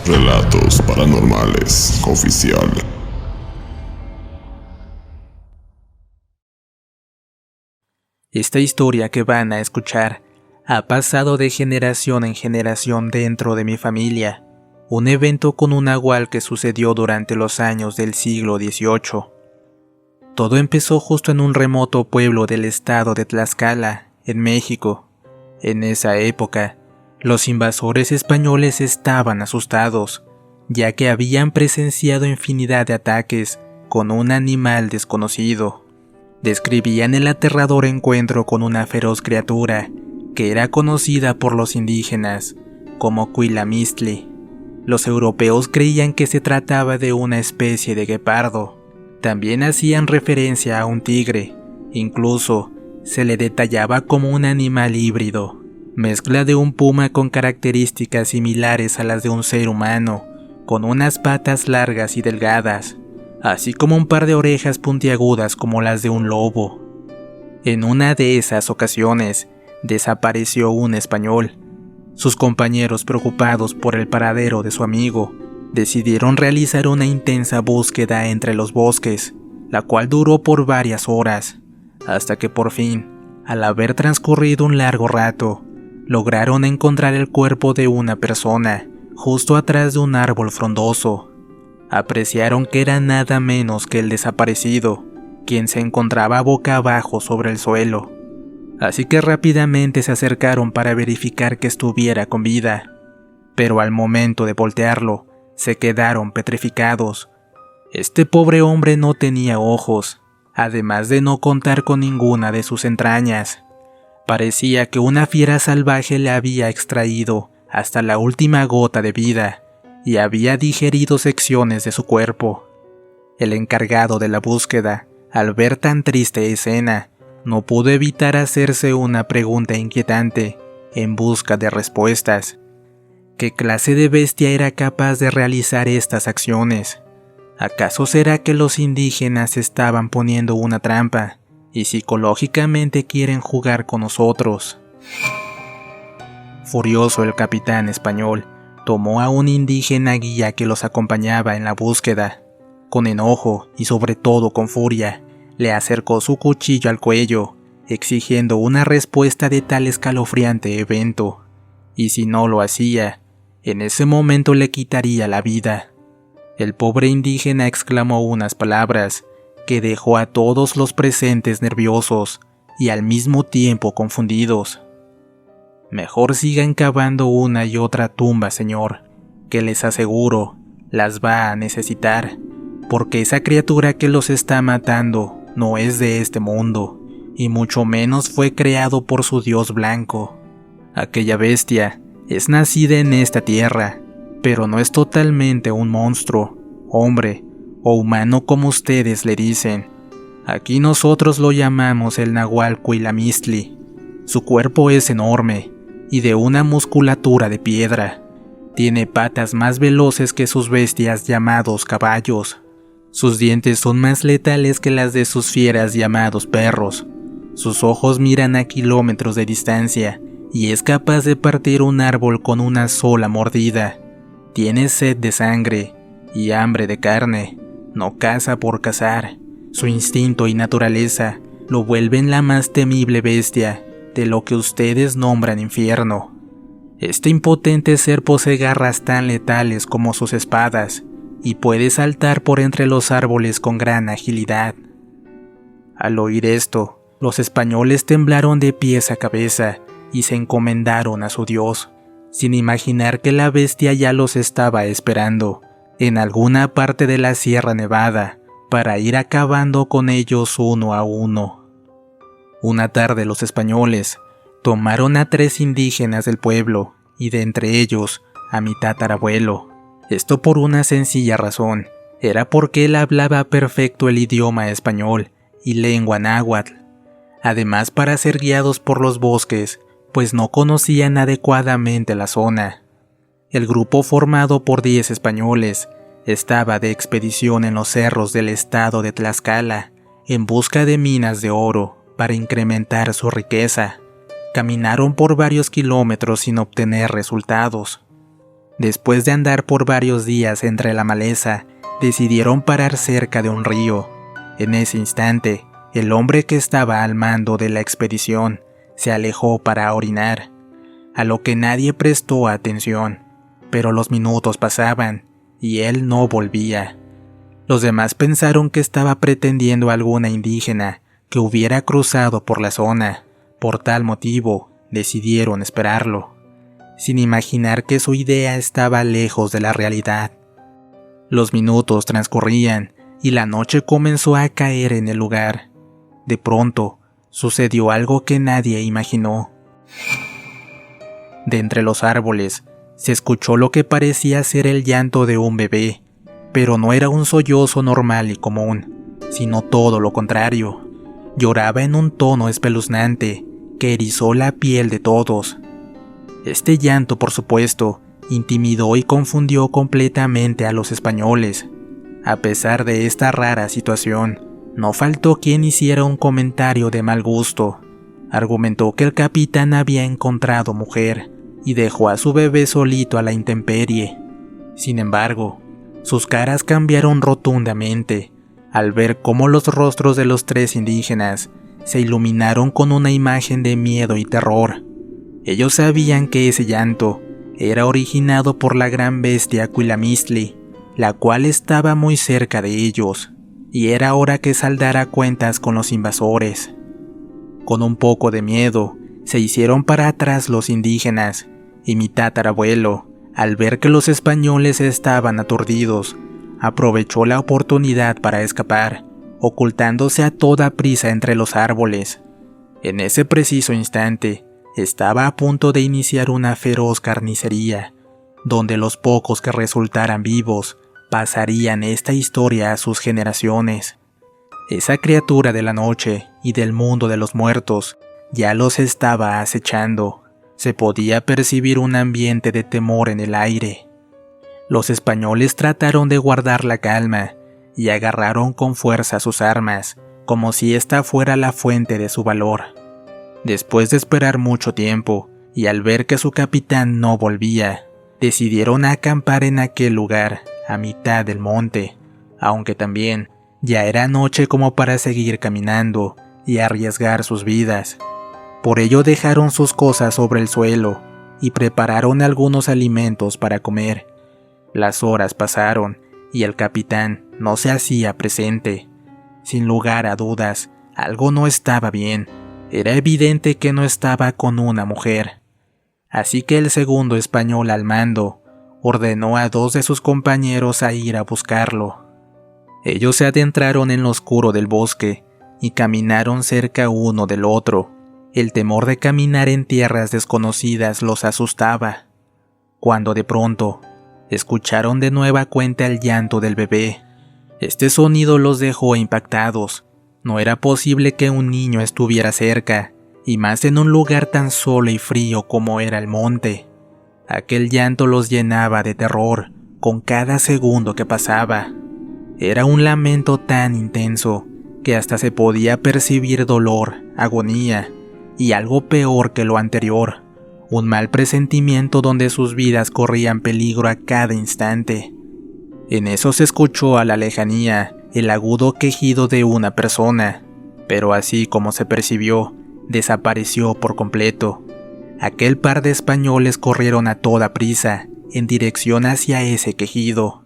Relatos Paranormales Oficial. Esta historia que van a escuchar ha pasado de generación en generación dentro de mi familia. Un evento con un nahual que sucedió durante los años del siglo XVIII. Todo empezó justo en un remoto pueblo del estado de Tlaxcala, en México. En esa época, los invasores españoles estaban asustados, ya que habían presenciado infinidad de ataques con un animal desconocido. Describían el aterrador encuentro con una feroz criatura que era conocida por los indígenas como Cuilamistli. Los europeos creían que se trataba de una especie de guepardo. También hacían referencia a un tigre, incluso se le detallaba como un animal híbrido, mezcla de un puma con características similares a las de un ser humano, con unas patas largas y delgadas, así como un par de orejas puntiagudas como las de un lobo. En una de esas ocasiones, desapareció un español. Sus compañeros, preocupados por el paradero de su amigo, decidieron realizar una intensa búsqueda entre los bosques, la cual duró por varias horas, hasta que por fin, al haber transcurrido un largo rato, lograron encontrar el cuerpo de una persona, justo atrás de un árbol frondoso. Apreciaron que era nada menos que el desaparecido, quien se encontraba boca abajo sobre el suelo. Así que rápidamente se acercaron para verificar que estuviera con vida, pero al momento de voltearlo, se quedaron petrificados. Este pobre hombre no tenía ojos, además de no contar con ninguna de sus entrañas. Parecía que una fiera salvaje le había extraído hasta la última gota de vida y había digerido secciones de su cuerpo. El encargado de la búsqueda, al ver tan triste escena, no pudo evitar hacerse una pregunta inquietante en busca de respuestas. ¿Qué clase de bestia era capaz de realizar estas acciones? ¿Acaso será que los indígenas estaban poniendo una trampa y psicológicamente quieren jugar con nosotros? Furioso, el capitán español tomó a un indígena guía que los acompañaba en la búsqueda. Con enojo y sobre todo con furia, le acercó su cuchillo al cuello, exigiendo una respuesta de tal escalofriante evento, y si no lo hacía, en ese momento le quitaría la vida. El pobre indígena exclamó unas palabras que dejó a todos los presentes nerviosos y al mismo tiempo confundidos. Mejor sigan cavando una y otra tumba, señor, que les aseguro, las va a necesitar, porque esa criatura que los está matando no es de este mundo, y mucho menos fue creado por su dios blanco. Aquella bestia es nacida en esta tierra, pero no es totalmente un monstruo, hombre o humano como ustedes le dicen. Aquí nosotros lo llamamos el nahual Cuilamistli. Su cuerpo es enorme y de una musculatura de piedra. Tiene patas más veloces que sus bestias llamados caballos. Sus dientes son más letales que las de sus fieras llamados perros. Sus ojos miran a kilómetros de distancia y es capaz de partir un árbol con una sola mordida. Tiene sed de sangre y hambre de carne. No caza por cazar. Su instinto y naturaleza lo vuelven la más temible bestia de lo que ustedes nombran infierno. Este impotente ser posee garras tan letales como sus espadas y puede saltar por entre los árboles con gran agilidad. Al oír esto, los españoles temblaron de pies a cabeza y se encomendaron a su Dios, sin imaginar que la bestia ya los estaba esperando en alguna parte de la Sierra Nevada para ir acabando con ellos uno a uno. Una tarde los españoles tomaron a 3 indígenas del pueblo y de entre ellos a mi tatarabuelo. Esto por una sencilla razón, era porque él hablaba perfecto el idioma español y lengua náhuatl. Además, para ser guiados por los bosques, pues no conocían adecuadamente la zona. El grupo, formado por 10 españoles, estaba de expedición en los cerros del estado de Tlaxcala, en busca de minas de oro para incrementar su riqueza. Caminaron por varios kilómetros sin obtener resultados. Después de andar por varios días entre la maleza, decidieron parar cerca de un río. En ese instante, el hombre que estaba al mando de la expedición se alejó para orinar, a lo que nadie prestó atención, pero los minutos pasaban y él no volvía. Los demás pensaron que estaba pretendiendo alguna indígena que hubiera cruzado por la zona. Por tal motivo, decidieron esperarlo, sin imaginar que su idea estaba lejos de la realidad. Los minutos transcurrían y la noche comenzó a caer en el lugar. De pronto, sucedió algo que nadie imaginó. De entre los árboles, se escuchó lo que parecía ser el llanto de un bebé, pero no era un sollozo normal y común, sino todo lo contrario. Lloraba en un tono espeluznante que erizó la piel de todos. Este llanto, por supuesto, intimidó y confundió completamente a los españoles. A pesar de esta rara situación, no faltó quien hiciera un comentario de mal gusto. Argumentó que el capitán había encontrado mujer y dejó a su bebé solito a la intemperie. Sin embargo, sus caras cambiaron rotundamente al ver cómo los rostros de los 3 indígenas se iluminaron con una imagen de miedo y terror. Ellos sabían que ese llanto era originado por la gran bestia Cuilamistli, la cual estaba muy cerca de ellos, y era hora que saldara cuentas con los invasores. Con un poco de miedo, se hicieron para atrás los indígenas, y mi tatarabuelo, al ver que los españoles estaban aturdidos, aprovechó la oportunidad para escapar, ocultándose a toda prisa entre los árboles. En ese preciso instante, estaba a punto de iniciar una feroz carnicería, donde los pocos que resultaran vivos pasarían esta historia a sus generaciones. Esa criatura de la noche y del mundo de los muertos ya los estaba acechando. Se podía percibir un ambiente de temor en el aire. Los españoles trataron de guardar la calma y agarraron con fuerza sus armas, como si esta fuera la fuente de su valor. Después de esperar mucho tiempo, y al ver que su capitán no volvía, decidieron acampar en aquel lugar, a mitad del monte, aunque también ya era noche como para seguir caminando y arriesgar sus vidas. Por ello dejaron sus cosas sobre el suelo y prepararon algunos alimentos para comer. Las horas pasaron y el capitán no se hacía presente. Sin lugar a dudas, algo no estaba bien. Era evidente que no estaba con una mujer. Así que el segundo español al mando ordenó a 2 de sus compañeros a ir a buscarlo. Ellos se adentraron en lo oscuro del bosque y caminaron cerca uno del otro. El temor de caminar en tierras desconocidas los asustaba, cuando de pronto escucharon de nueva cuenta el llanto del bebé. Este sonido los dejó impactados. No era posible que un niño estuviera cerca, y más en un lugar tan solo y frío como era el monte. Aquel llanto los llenaba de terror con cada segundo que pasaba. Era un lamento tan intenso que hasta se podía percibir dolor, agonía y algo peor que lo anterior, un mal presentimiento donde sus vidas corrían peligro a cada instante. En eso se escuchó a la lejanía el agudo quejido de una persona, pero así como se percibió, desapareció por completo. Aquel par de españoles corrieron a toda prisa en dirección hacia ese quejido,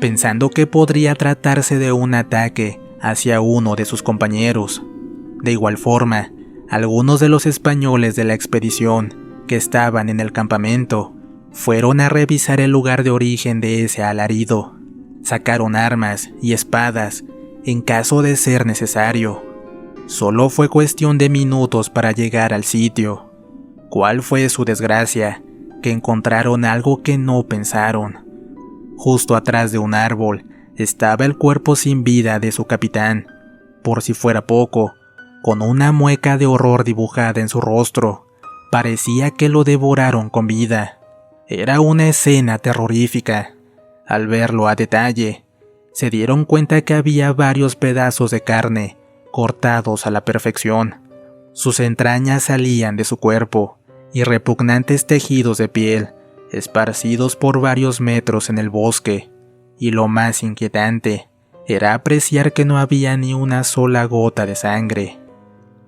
pensando que podría tratarse de un ataque hacia uno de sus compañeros. De igual forma, algunos de los españoles de la expedición que estaban en el campamento fueron a revisar el lugar de origen de ese alarido. Sacaron armas y espadas en caso de ser necesario. Solo fue cuestión de minutos para llegar al sitio. ¿Cuál fue su desgracia? Que encontraron algo que no pensaron. Justo atrás de un árbol estaba el cuerpo sin vida de su capitán, por si fuera poco, con una mueca de horror dibujada en su rostro. Parecía que lo devoraron con vida. Era una escena terrorífica. Al verlo a detalle, se dieron cuenta que había varios pedazos de carne cortados a la perfección. Sus entrañas salían de su cuerpo y repugnantes tejidos de piel esparcidos por varios metros en el bosque, y lo más inquietante era apreciar que no había ni una sola gota de sangre.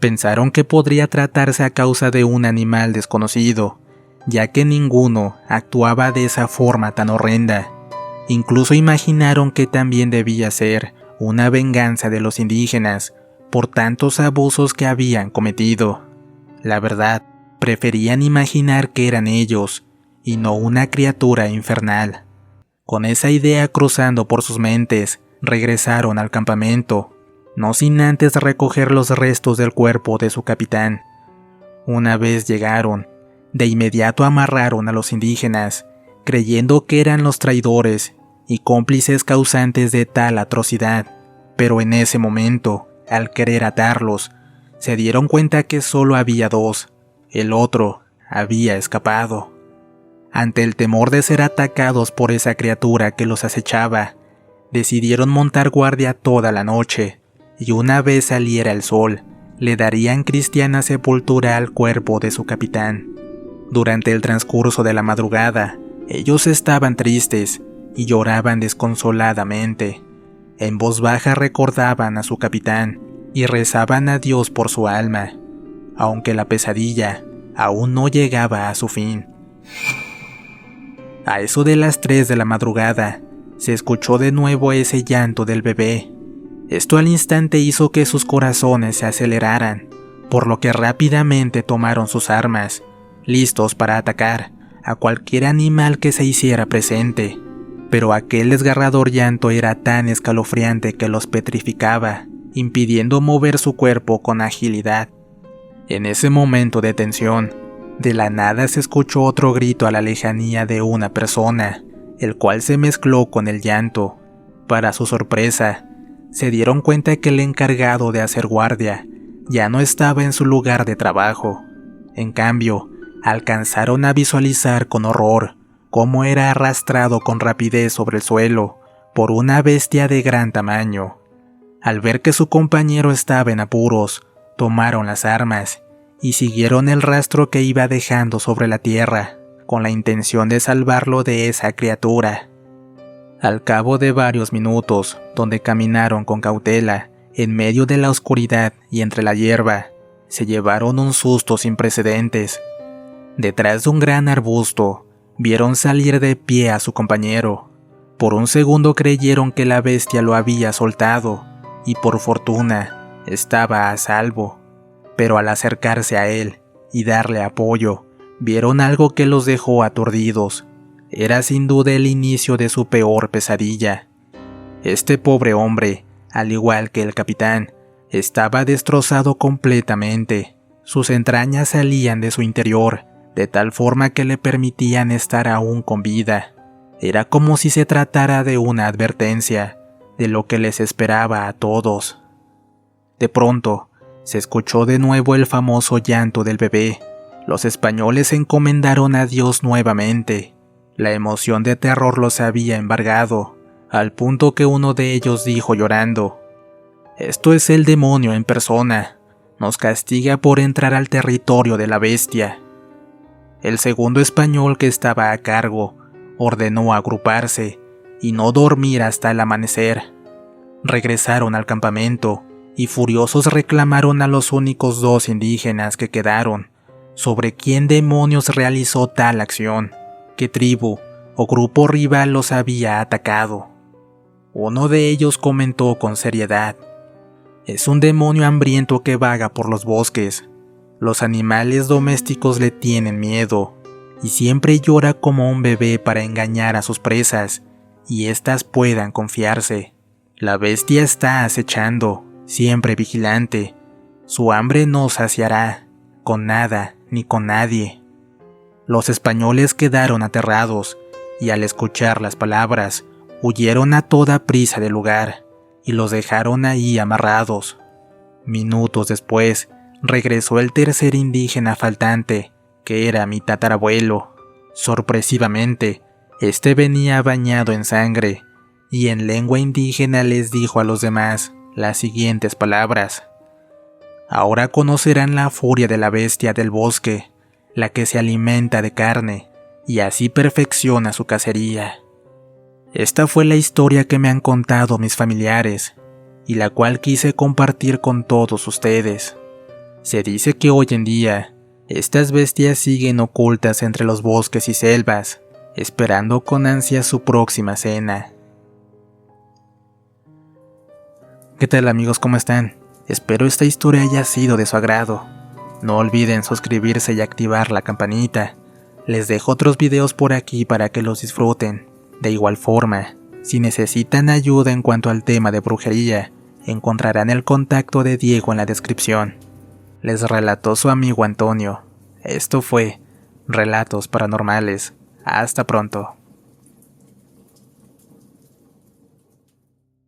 Pensaron que podría tratarse a causa de un animal desconocido, ya que ninguno actuaba de esa forma tan horrenda. Incluso imaginaron que también debía ser una venganza de los indígenas por tantos abusos que habían cometido. La verdad, preferían imaginar que eran ellos, y no una criatura infernal. Con esa idea cruzando por sus mentes, regresaron al campamento, no sin antes recoger los restos del cuerpo de su capitán. Una vez llegaron, de inmediato amarraron a los indígenas, creyendo que eran los traidores y cómplices causantes de tal atrocidad, pero en ese momento, al querer atarlos, se dieron cuenta que solo había dos, el otro había escapado. Ante el temor de ser atacados por esa criatura que los acechaba, decidieron montar guardia toda la noche, y una vez saliera el sol, le darían cristiana sepultura al cuerpo de su capitán. Durante el transcurso de la madrugada, ellos estaban tristes y lloraban desconsoladamente. En voz baja recordaban a su capitán y rezaban a Dios por su alma, aunque la pesadilla aún no llegaba a su fin. A eso de las 3 de la madrugada, se escuchó de nuevo ese llanto del bebé. Esto al instante hizo que sus corazones se aceleraran, por lo que rápidamente tomaron sus armas, listos para atacar a cualquier animal que se hiciera presente. Pero aquel desgarrador llanto era tan escalofriante que los petrificaba, impidiendo mover su cuerpo con agilidad. En ese momento de tensión, de la nada se escuchó otro grito a la lejanía de una persona, el cual se mezcló con el llanto. Para su sorpresa, se dieron cuenta que el encargado de hacer guardia ya no estaba en su lugar de trabajo. En cambio, alcanzaron a visualizar con horror cómo era arrastrado con rapidez sobre el suelo por una bestia de gran tamaño. Al ver que su compañero estaba en apuros, tomaron las armas y siguieron el rastro que iba dejando sobre la tierra, con la intención de salvarlo de esa criatura. Al cabo de varios minutos, donde caminaron con cautela, en medio de la oscuridad y entre la hierba, se llevaron un susto sin precedentes. Detrás de un gran arbusto, vieron salir de pie a su compañero. Por un segundo creyeron que la bestia lo había soltado, y por fortuna, estaba a salvo. Pero al acercarse a él y darle apoyo, vieron algo que los dejó aturdidos. Era sin duda el inicio de su peor pesadilla. Este pobre hombre, al igual que el capitán, estaba destrozado completamente. Sus entrañas salían de su interior, de tal forma que le permitían estar aún con vida. Era como si se tratara de una advertencia de lo que les esperaba a todos. De pronto, se escuchó de nuevo el famoso llanto del bebé. Los españoles se encomendaron a Dios nuevamente. La emoción de terror los había embargado, al punto que uno de ellos dijo llorando: «Esto es el demonio en persona. Nos castiga por entrar al territorio de la bestia». El segundo español, que estaba a cargo, ordenó agruparse y no dormir hasta el amanecer. Regresaron al campamento y furiosos reclamaron a los únicos 2 indígenas que quedaron sobre quién demonios realizó tal acción, qué tribu o grupo rival los había atacado. Uno de ellos comentó con seriedad: «Es un demonio hambriento que vaga por los bosques. Los animales domésticos le tienen miedo y siempre llora como un bebé para engañar a sus presas y éstas puedan confiarse. La bestia está acechando, siempre vigilante. Su hambre no saciará, con nada ni con nadie». Los españoles quedaron aterrados y al escuchar las palabras, huyeron a toda prisa del lugar y los dejaron ahí amarrados. Minutos después, regresó el tercer indígena faltante, que era mi tatarabuelo. Sorpresivamente, este venía bañado en sangre y en lengua indígena les dijo a los demás las siguientes palabras: «Ahora conocerán la furia de la bestia del bosque, la que se alimenta de carne y así perfecciona su cacería. Esta fue la historia que me han contado mis familiares, y la cual quise compartir con todos ustedes. Se dice que hoy en día, estas bestias siguen ocultas entre los bosques y selvas, esperando con ansia su próxima cena. ¿Qué tal amigos? ¿Cómo están? Espero esta historia haya sido de su agrado. No olviden suscribirse y activar la campanita. Les dejo otros videos por aquí para que los disfruten. De igual forma, si necesitan ayuda en cuanto al tema de brujería, encontrarán el contacto de Diego en la descripción. Les relató su amigo Antonio. Esto fue Relatos Paranormales. Hasta pronto.